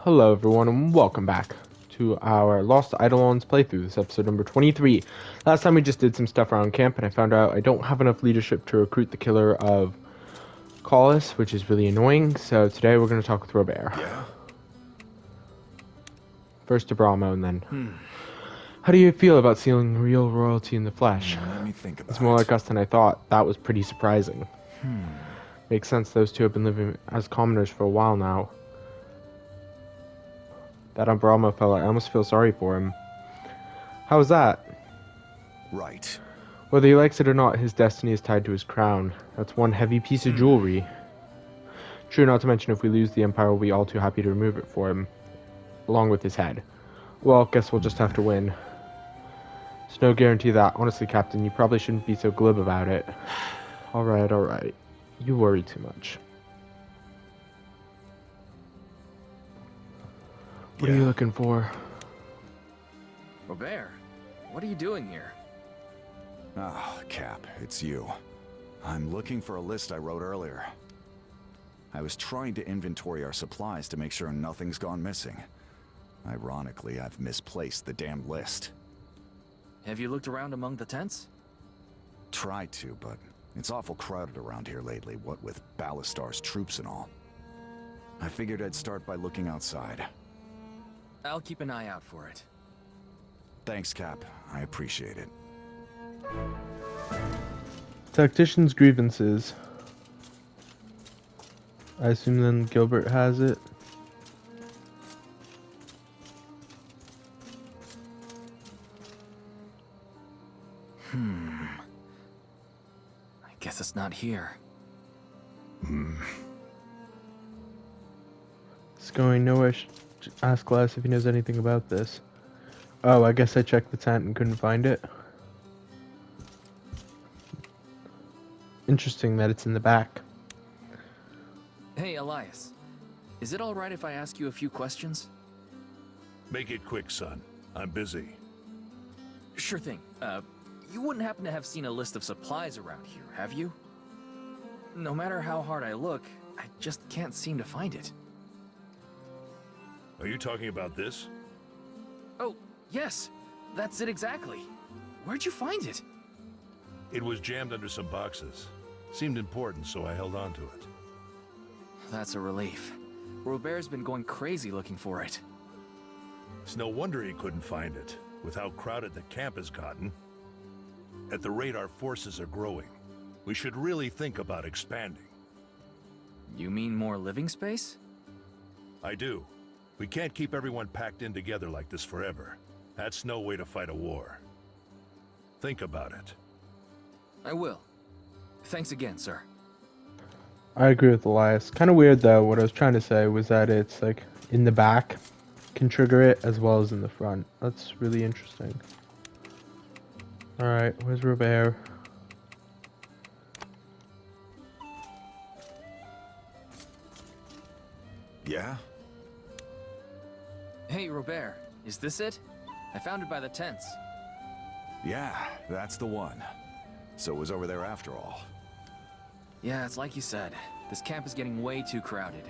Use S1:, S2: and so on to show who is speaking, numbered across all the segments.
S1: Hello everyone and welcome back to our Lost Eidolons playthrough. This episode number 23. Last time we just did some stuff around camp and I found out I don't have enough leadership to recruit the killer of Collis, which is really annoying. So today we're going to talk with Robert.
S2: Yeah?
S1: First to Brahmo and then... How do you feel about seeing real royalty in the flesh?
S2: Let me think about
S1: It's more like us than I thought. That was pretty surprising.
S2: Hmm.
S1: Makes sense, those two have been living as commoners for a while now. That Brahmo fella, I almost feel sorry for him. How was that?
S2: Right.
S1: Whether he likes it or not, his destiny is tied to his crown. That's one heavy piece of jewelry. True, not to mention if we lose the Empire, we'll be all too happy to remove it for him. Along with his head. Well, guess we'll just have to win. There's no guarantee of that. Honestly, Captain, you probably shouldn't be so glib about it. Alright, alright. You worry too much. What are you looking for?
S3: Robert, what are you doing here?
S2: Ah, Cap, it's you. I'm looking for a list I wrote earlier. I was trying to inventory our supplies to make sure nothing's gone missing. Ironically, I've misplaced the damn list.
S3: Have you looked around among the tents?
S2: Tried to, but it's awful crowded around here lately, what with Ballastar's troops and all. I figured I'd start by looking outside.
S3: I'll keep an eye out for it.
S2: Thanks, Cap. I appreciate it.
S1: Tactician's grievances. I assume then Gilbert has it.
S3: I guess it's not here.
S1: It's going nowhere. Ask Glass if he knows anything about this. Oh, I guess I checked the tent and couldn't find it. Interesting that it's in the back.
S3: Hey, Elias. Is it alright if I ask you a few questions?
S4: Make it quick, son. I'm busy.
S3: Sure thing. You wouldn't happen to have seen a list of supplies around here, have you? No matter how hard I look, I just can't seem to find it.
S4: Are you talking about this?
S3: Oh, yes. That's it exactly. Where'd you find it?
S4: It was jammed under some boxes. Seemed important, so I held on to it.
S3: That's a relief. Robert's been going crazy looking for it.
S4: It's no wonder he couldn't find it, with how crowded the camp has gotten. At the rate our forces are growing, we should really think about expanding.
S3: You mean more living space?
S4: I do. We can't keep everyone packed in together like this forever. That's no way to fight a war. Think about it.
S3: I will. Thanks again, sir.
S1: I agree with Elias. Kind of weird though. What I was trying to say was that it's like in the back can trigger it as well as in the front. That's really interesting. Alright, where's Robert?
S2: Yeah?
S3: Hey, Robert. Is this it? I found it by the tents.
S2: Yeah, that's the one. So it was over there after all.
S3: Yeah, it's like you said. This camp is getting way too crowded.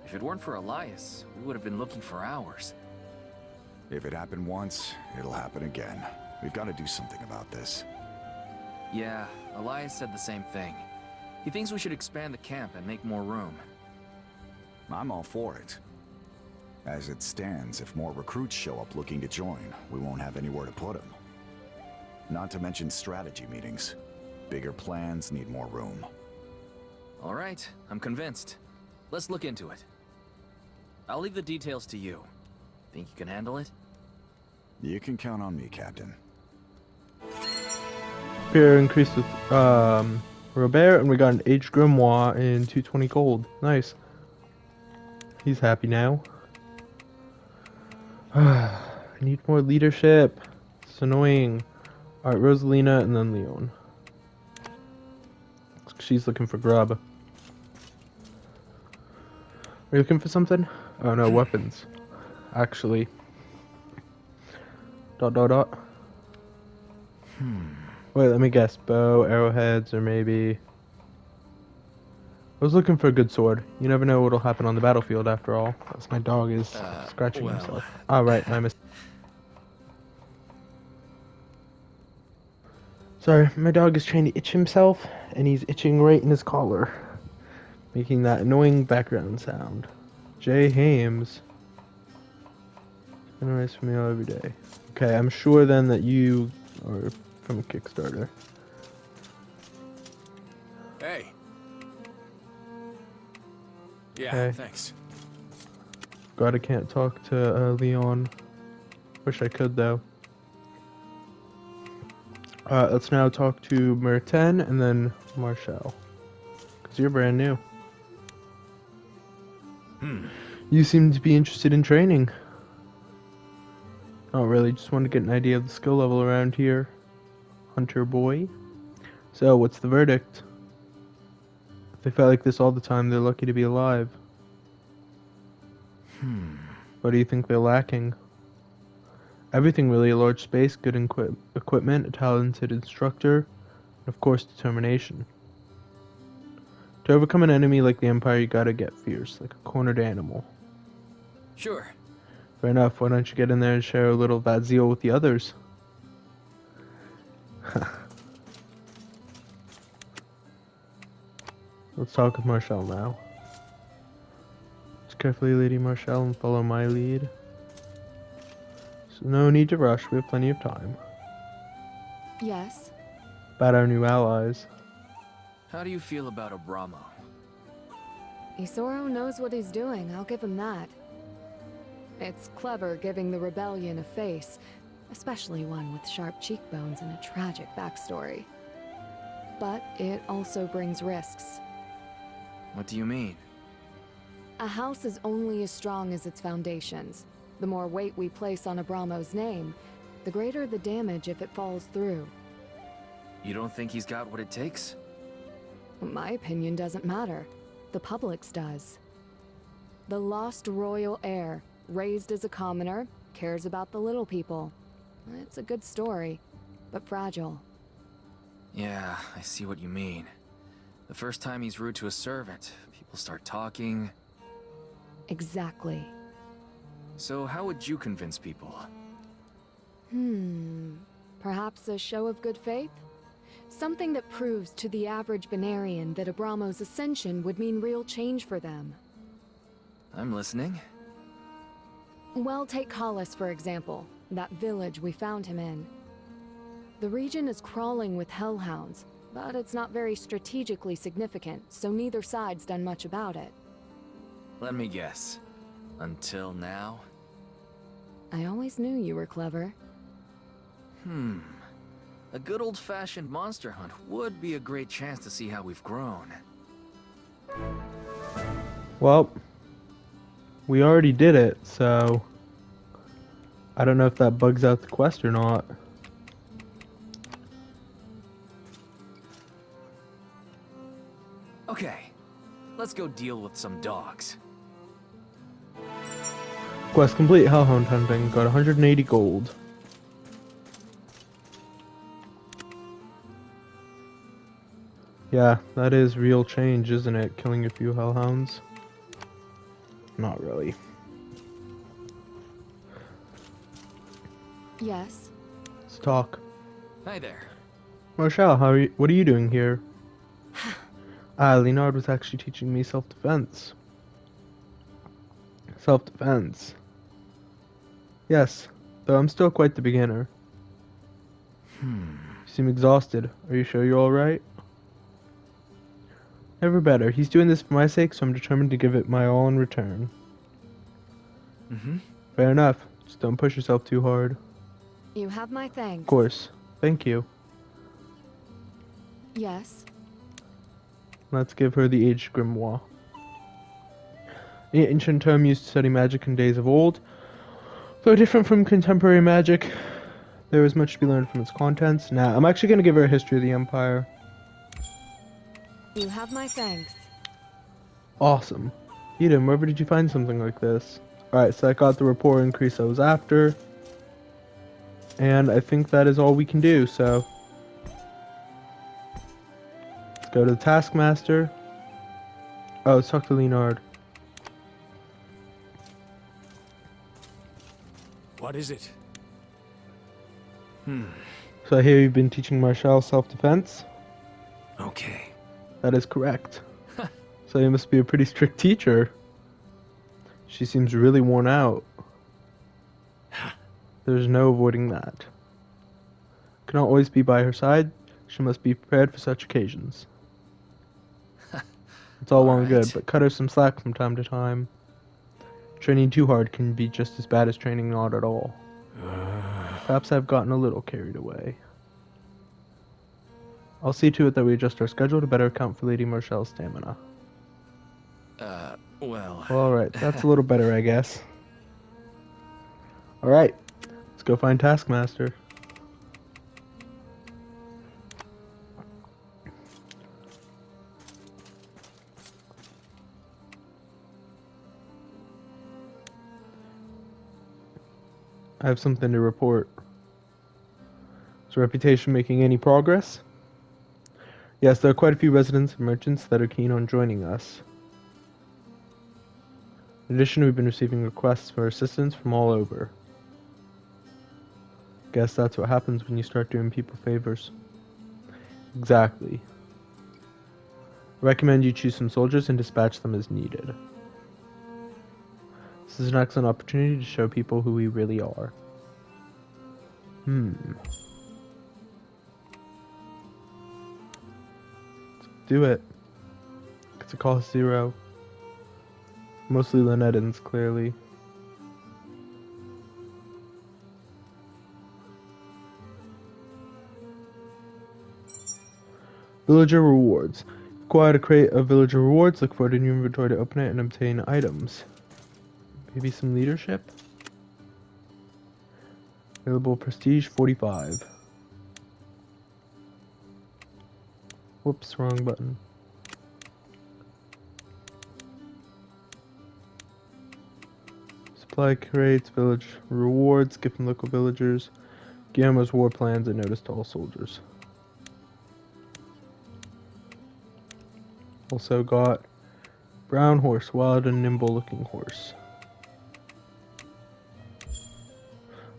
S3: If it weren't for Elias, we would have been looking for hours.
S2: If it happened once, it'll happen again. We've got to do something about this.
S3: Yeah, Elias said the same thing. He thinks we should expand the camp and make more room.
S2: I'm all for it. As it stands, if more recruits show up looking to join, we won't have anywhere to put them. Not to mention strategy meetings. Bigger plans need more room.
S3: All right, I'm convinced. Let's look into it. I'll leave the details to you. Think you can handle it?
S2: You can count on me, Captain.
S1: Here increased with Robert, and we got an aged grimoire and 220 gold. Nice. He's happy now. I need more leadership. It's annoying. Alright, Rosalina and then Leon. She's looking for grub. Are you looking for something? Oh no, weapons. Actually. ... Wait, let me guess. Bow, arrowheads, or maybe... I was looking for a good sword. You never know what'll happen on the battlefield after all. As my dog is scratching
S3: well,
S1: himself. Ah, right, my mistake. Sorry, my dog is trying to itch himself, and he's itching right in his collar, making that annoying background sound. Jay Hames. Spin a rice meal every day. Okay, I'm sure then that you are from Kickstarter.
S3: Hey. Yeah,
S1: Okay.
S3: thanks.
S1: God, I can't talk to Leon. Wish I could though. Let's now talk to Merten and then Marshall. Because you're brand new. You seem to be interested in training. Not really, just want to get an idea of the skill level around here. Hunter boy. So, what's the verdict? If they fight like this all the time, they're lucky to be alive. What do you think they're lacking? Everything really, a large space, good equipment, a talented instructor, and of course determination. To overcome an enemy like the Empire, you gotta get fierce, like a cornered animal.
S3: Sure.
S1: Fair enough, why don't you get in there and share a little of that zeal with the others? Let's talk with Marshall now. Just carefully, Lady Marshall, and follow my lead. So no need to rush, we have plenty of time.
S5: Yes.
S1: About our new allies.
S3: How do you feel about Abramo?
S5: Isoro knows what he's doing, I'll give him that. It's clever giving the rebellion a face, especially one with sharp cheekbones and a tragic backstory. But it also brings risks.
S3: What do you mean?
S5: A house is only as strong as its foundations. The more weight we place on Abramo's name, the greater the damage if it falls through.
S3: You don't think he's got what it takes?
S5: My opinion doesn't matter. The public's does. The lost royal heir, raised as a commoner, cares about the little people. It's a good story, but fragile.
S3: Yeah, I see what you mean. The first time he's rude to a servant, people start talking.
S5: Exactly.
S3: So how would you convince people?
S5: Perhaps a show of good faith? Something that proves to the average Benarian that Abramo's ascension would mean real change for them.
S3: I'm listening.
S5: Well, take Hollis, for example. That village we found him in. The region is crawling with hellhounds, but it's not very strategically significant, so neither side's done much about it.
S3: Let me guess. Until now?
S5: I always knew you were clever.
S3: A good old-fashioned monster hunt would be a great chance to see how we've grown.
S1: Well, we already did it, so I don't know if that bugs out the quest or not.
S3: Okay, let's go deal with some dogs.
S1: Quest complete, Hellhound hunting, got 180 gold. Yeah, that is real change, isn't it? Killing a few hellhounds? Not really.
S5: Yes.
S1: Let's talk.
S3: Hi there.
S1: Marshall, what are you doing here? Leonard was actually teaching me self-defense. Self-defense. Yes, though I'm still quite the beginner. You seem exhausted. Are you sure you're alright? Never better. He's doing this for my sake, so I'm determined to give it my all in return. Fair enough. Just don't push yourself too hard.
S5: You have my thanks.
S1: Of course. Thank you.
S5: Yes.
S1: Let's give her the aged grimoire. The ancient term used to study magic in days of old. Though different from contemporary magic, there is much to be learned from its contents. Now, I'm actually going to give her a history of the Empire.
S5: You have my thanks.
S1: Awesome. Eden, wherever did you find something like this? Alright, so I got the rapport increase I was after. And I think that is all we can do, so let's go to the Taskmaster. Oh, let's talk to Leonard.
S6: What is it?
S1: So I hear you've been teaching Marshall self-defense?
S6: Okay.
S1: That is correct. So you must be a pretty strict teacher. She seems really worn out. There's no avoiding that. Cannot always be by her side. She must be prepared for such occasions. It's all well and good,
S3: Alright.
S1: but cut her some slack from time to time. Training too hard can be just as bad as training not at all. Perhaps I've gotten a little carried away. I'll see to it that we adjust our schedule to better account for Lady Marshall's stamina.
S3: Well...
S1: Well, alright, that's a little better, I guess. Alright, let's go find Taskmaster. I have something to report. Is Reputation making any progress? Yes, there are quite a few residents and merchants that are keen on joining us. In addition, we've been receiving requests for assistance from all over. Guess that's what happens when you start doing people favors. Exactly. I recommend you choose some soldiers and dispatch them as needed. This is an excellent opportunity to show people who we really are. Let's do it. It's a cost 0. Mostly Linettans, clearly. Villager rewards. Acquire a crate of villager rewards. Look for it in your inventory to open it and obtain items. Maybe some leadership? Available prestige 45. Whoops, wrong button. Supply crates, village rewards, gift from local villagers, Guillermo's war plans, and notice to all soldiers. Also got brown horse, wild and nimble looking horse.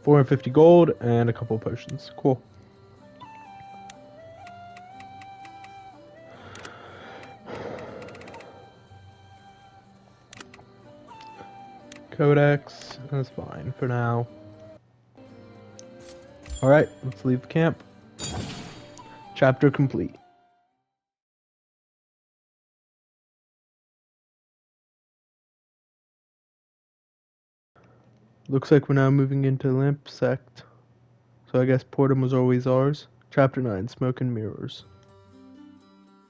S1: 450 gold and a couple potions. Cool. Codex, that's fine for now. Alright, let's leave the camp. Chapter complete. Looks like we're now moving into Lamp Sect. So I guess Portum was always ours. Chapter 9, Smoke and Mirrors.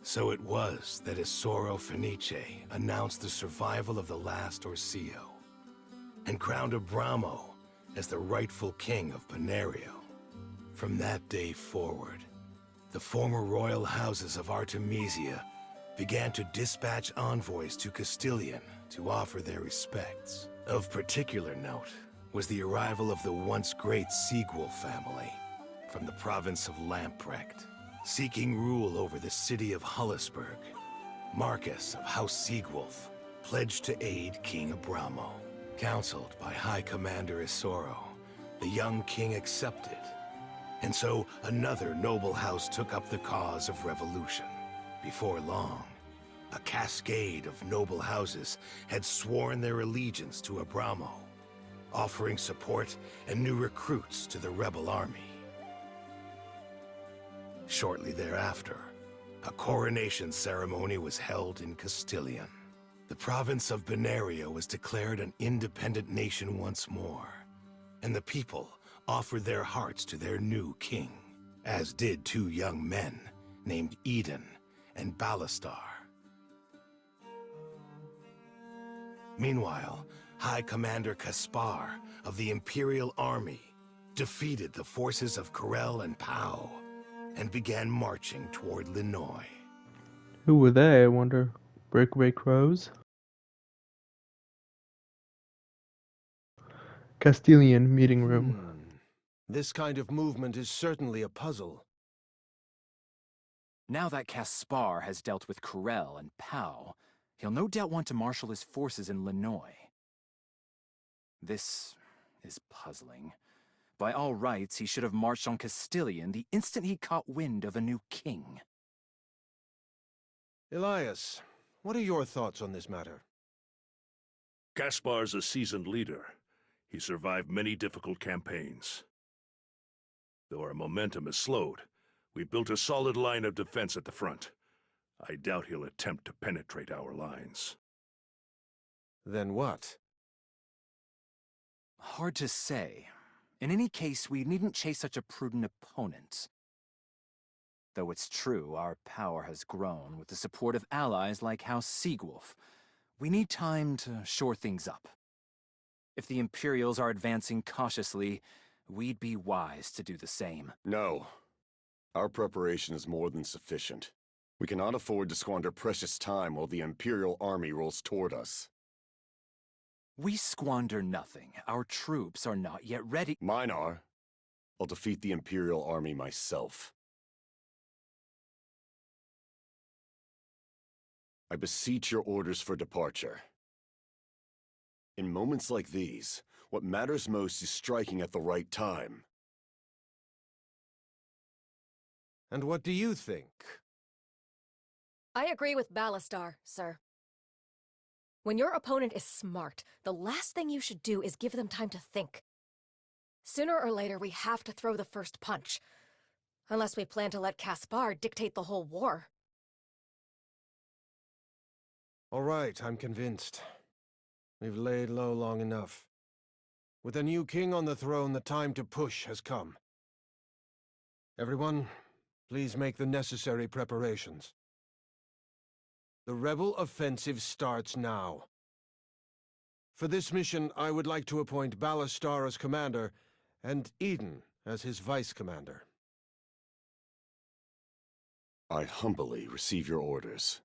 S6: So it was that Isoro Fenice announced the survival of the last Orsio, and crowned Abramo as the rightful king of Benario. From that day forward, the former royal houses of Artemesia began to dispatch envoys to Castilian to offer their respects. Of particular note was the arrival of the once great Siegwolf family from the province of Lamprecht, seeking rule over the city of Hullisburg. Marcus of House Siegwolf pledged to aid King Abramo. Counseled by High Commander Isoro, the young king accepted, and so another noble house took up the cause of revolution. Before long, a cascade of noble houses had sworn their allegiance to Abramo, offering support and new recruits to the rebel army. Shortly thereafter, a coronation ceremony was held in Castilian. The province of Benario was declared an independent nation once more, and the people offered their hearts to their new king, as did two young men named Eden and Ballastar. Meanwhile, High Commander Caspar of the Imperial Army defeated the forces of Corel and Pau and began marching toward Linoy.
S1: Who were they, I wonder? Breakaway crows? Castilian meeting room.
S7: This kind of movement is certainly a puzzle.
S3: Now that Caspar has dealt with Corel and Pau,
S8: He'll no doubt want to marshal his forces in Linois. This is puzzling. By all rights, he should have marched on Castilian the instant he caught wind of a new king.
S7: Elias, what are your thoughts on this matter?
S4: Gaspar's a seasoned leader. He survived many difficult campaigns. Though our momentum has slowed, we built a solid line of defense at the front. I doubt he'll attempt to penetrate our lines.
S7: Then what?
S8: Hard to say. In any case, we needn't chase such a prudent opponent. Though it's true, our power has grown with the support of allies like House Seagwolf. We need time to shore things up. If the Imperials are advancing cautiously, we'd be wise to do the same.
S9: No. Our preparation is more than sufficient. We cannot afford to squander precious time while the Imperial army rolls toward us.
S8: We squander nothing. Our troops are not yet ready.
S9: Mine are. I'll defeat the Imperial army myself. I beseech your orders for departure. In moments like these, what matters most is striking at the right time.
S7: And what do you think?
S10: I agree with Ballastar, sir. When your opponent is smart, the last thing you should do is give them time to think. Sooner or later, we have to throw the first punch. Unless we plan to let Caspar dictate the whole war.
S7: All right, I'm convinced. We've laid low long enough. With a new king on the throne, the time to push has come. Everyone, please make the necessary preparations. The rebel offensive starts now. For this mission, I would like to appoint Ballastar as commander, and Eden as his vice-commander.
S9: I humbly receive your orders.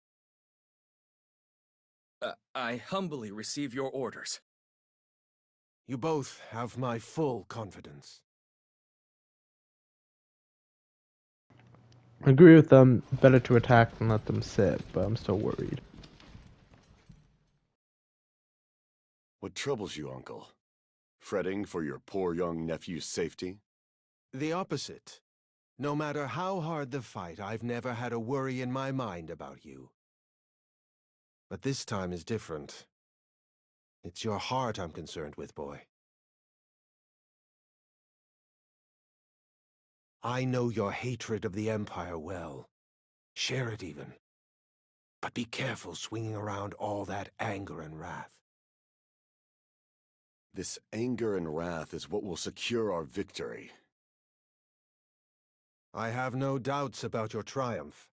S3: I humbly receive your orders.
S7: You both have my full confidence.
S1: I agree with them. Better to attack than let them sit, but I'm still worried.
S9: What troubles you, Uncle? Fretting for your poor young nephew's safety?
S7: The opposite. No matter how hard the fight, I've never had a worry in my mind about you. But this time is different. It's your heart I'm concerned with, boy. I know your hatred of the Empire well. Share it even. But be careful swinging around all that anger and wrath.
S9: This anger and wrath is what will secure our victory.
S7: I have no doubts about your triumph,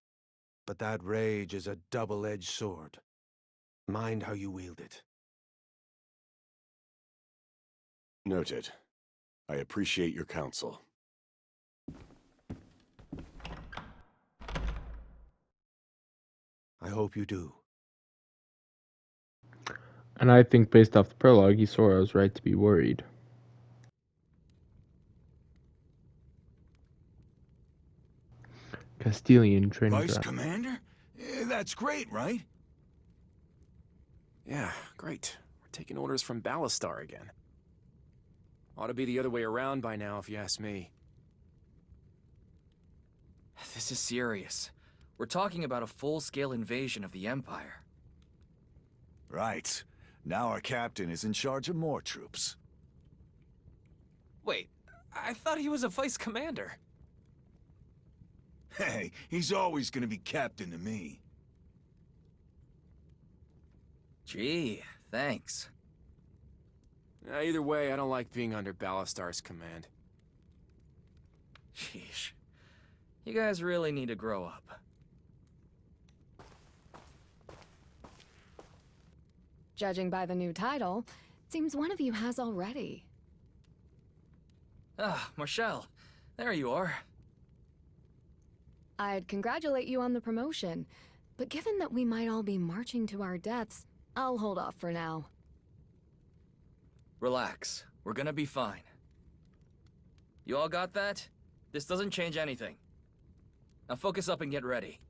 S7: but that rage is a double-edged sword. Mind how you wield it.
S9: Noted. I appreciate your counsel.
S7: I hope you do.
S1: And I think based off the prologue, Isoro's right to be worried. Castilian training
S11: Vice
S1: ground.
S11: Commander? That's great, right?
S12: Yeah, great. We're taking orders from Ballastar again. Ought to be the other way around by now, if you ask me.
S3: This is serious. We're talking about a full-scale invasion of the Empire.
S2: Right. Now our captain is in charge of more troops.
S12: Wait, I thought he was a vice commander.
S11: Hey, he's always gonna be captain to me.
S3: Gee, thanks.
S12: Either way, I don't like being under Ballastar's command.
S3: Sheesh. You guys really need to grow up.
S5: Judging by the new title, it seems one of you has already.
S3: Ah, Marshall. There you are.
S5: I'd congratulate you on the promotion, but given that we might all be marching to our deaths, I'll hold off for now.
S3: Relax. We're gonna be fine. You all got that? This doesn't change anything. Now focus up and get ready.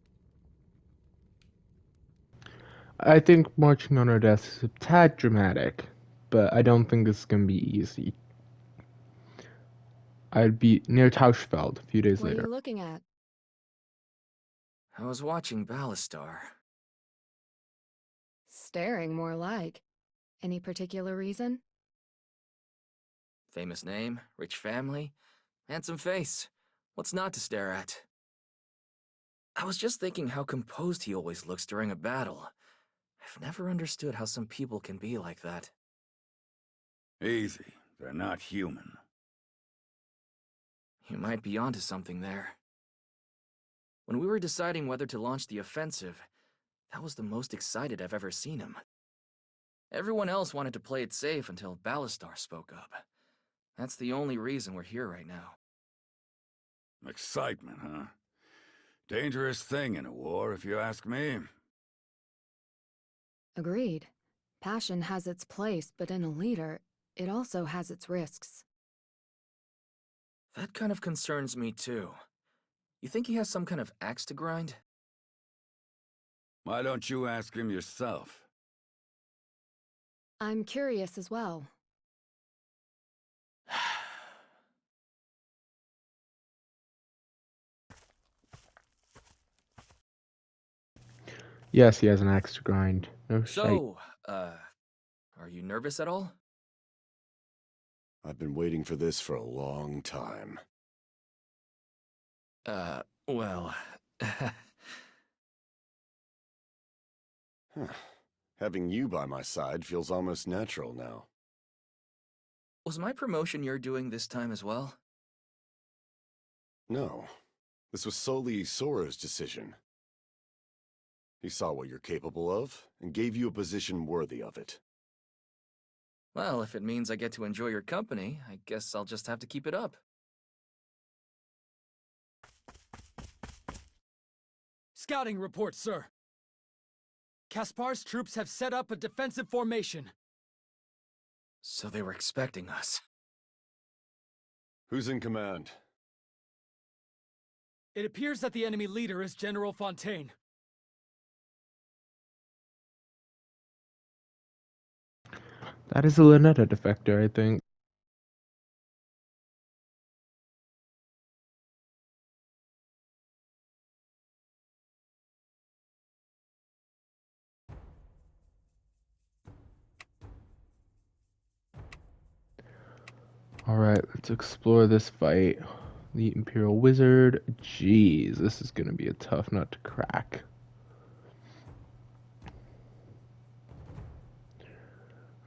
S1: I think marching on our deaths is a tad dramatic, but I don't think this is going to be easy. I'd be near Tauschfeld a few days
S5: What are
S1: later.
S5: you looking at?
S3: I was watching Ballastar.
S5: Staring, more like. Any particular reason?
S3: Famous name, rich family, handsome face. What's not to stare at? I was just thinking how composed he always looks during a battle. I've never understood how some people can be like that.
S11: Easy. They're not human.
S3: You might be onto something there. When we were deciding whether to launch the offensive, that was the most excited I've ever seen him. Everyone else wanted to play it safe until Ballastar spoke up. That's the only reason we're here right now.
S11: Excitement, huh? Dangerous thing in a war, if you ask me.
S5: Agreed. Passion has its place, but in a leader, it also has its risks.
S3: That kind of concerns me too. You think he has some kind of axe to grind?
S11: Why don't you ask him yourself?
S5: I'm curious as well.
S1: Yes, he has an axe to grind. No shite.
S3: So, are you nervous at all?
S9: I've been waiting for this for a long time.
S3: Well...
S9: Huh. Having you by my side feels almost natural now.
S3: Was my promotion you're doing this time as well?
S9: No. This was solely Sora's decision. He saw what you're capable of, and gave you a position worthy of it.
S3: Well, if it means I get to enjoy your company, I guess I'll just have to keep it up.
S13: Scouting report, sir. Kaspar's troops have set up a defensive formation.
S3: So they were expecting us.
S9: Who's in command?
S13: It appears that the enemy leader is General Fontaine.
S1: That is a Lynetta defector, I think. Alright, let's explore this fight. The Imperial Wizard. Jeez, this is gonna be a tough nut to crack.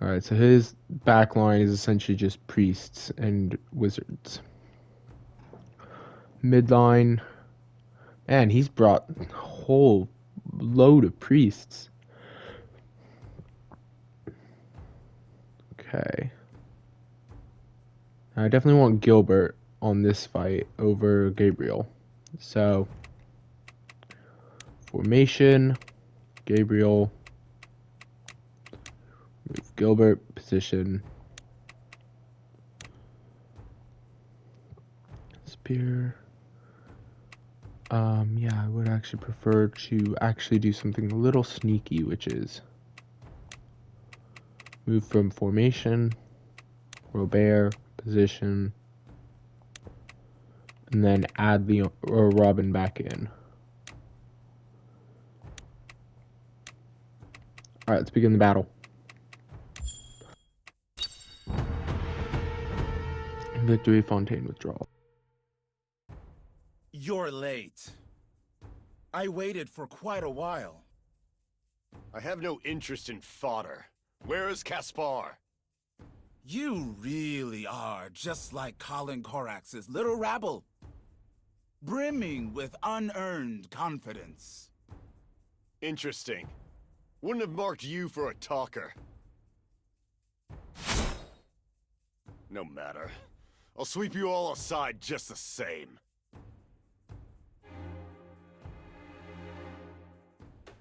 S1: Alright, so his backline is essentially just priests and wizards. Midline. Man, he's brought a whole load of priests. Okay. I definitely want Gilbert on this fight over Gabriel. So, formation, Gabriel, move Gilbert, position, spear. Yeah, I would actually prefer to actually do something a little sneaky, which is move from formation, Robert, position, and then add the Robin back in. Alright, let's begin the battle. Victory, Fontaine withdrawal.
S14: You're late. I waited for quite a while.
S9: I have no interest in fodder. Where is Kaspar?
S14: You really are just like Colin Korax's little rabble. Brimming with unearned confidence.
S9: Interesting. Wouldn't have marked you for a talker. No matter. I'll sweep you all aside just the same.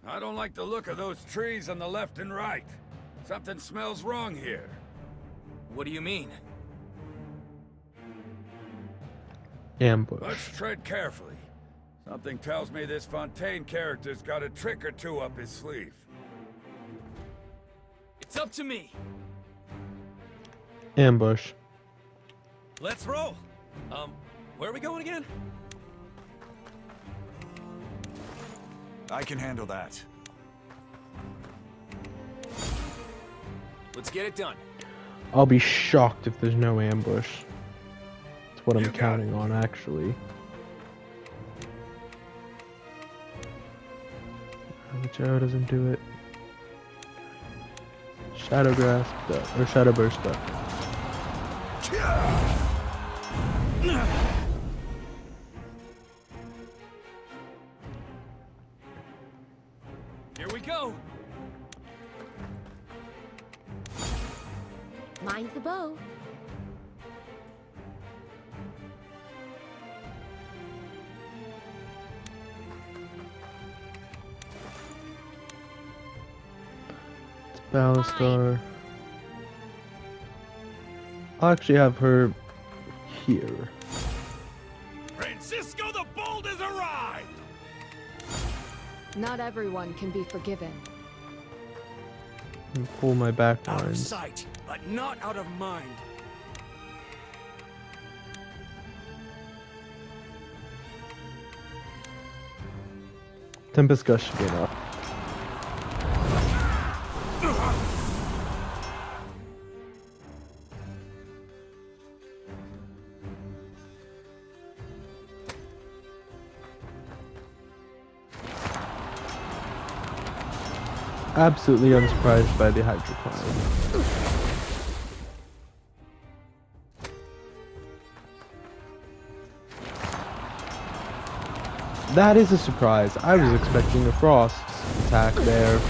S11: I don't like the look of those trees on the left and right. Something smells wrong here.
S3: What do you mean?
S1: Ambush.
S11: Let's tread carefully. Something tells me this Fontaine character's got a trick or two up his sleeve.
S13: It's up to me.
S1: Ambush.
S12: Let's roll. Where are we going again?
S2: I can handle that.
S12: Let's get it done.
S1: I'll be shocked if there's no ambush. That's what I'm
S2: You got
S1: counting on, actually. Which arrow doesn't do it. Shadow Grasp, or Shadow Burst,
S13: Here we go.
S10: Mind the bow.
S1: Ballastar. I'll actually have her here.
S11: Francisco the Bold has arrived!
S5: Not everyone can be forgiven.
S1: And pull my back
S13: Out of
S1: lines.
S13: sight, but not out of mind.
S1: Tempest Gust should be enough. Absolutely unsurprised by the Hydroclimb. That is a surprise. I was expecting a frost attack there.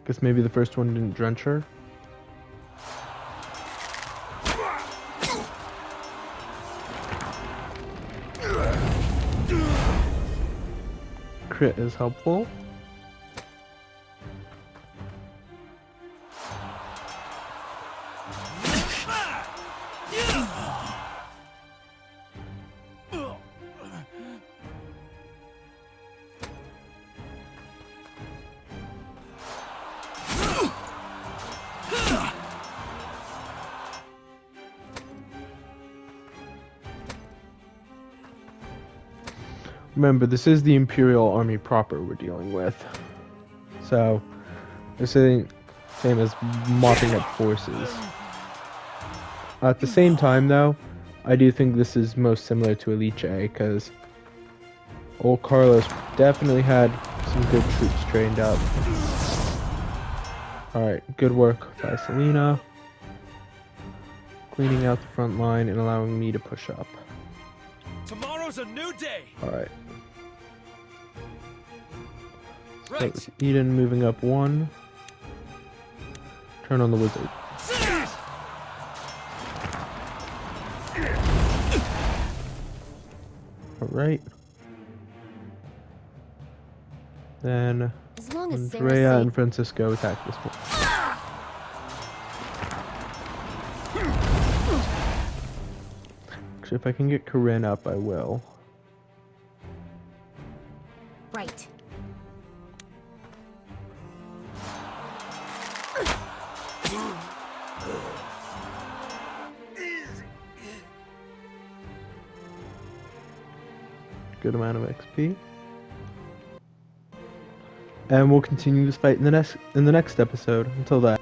S1: Guess maybe the first one didn't drench her. Crit is helpful. Remember, this is the Imperial Army proper we're dealing with. So, this ain't same as mopping up forces. At the same time, though, I do think this is most similar to Elite, because old Carlos definitely had some good troops trained up. Alright, good work by Selena. Cleaning out the front line and allowing me to push up.
S13: Tomorrow's a new day.
S1: Alright.
S13: Right.
S1: So Eden moving up 1. Turn on the wizard. Alright. Then
S10: As long as Sarah
S1: Andrea
S10: safe.
S1: and Francisco attack this one. Actually, if I can get Corinne up, I will.
S10: Right.
S1: Good amount of XP. And we'll continue this fight in the next episode. Until then.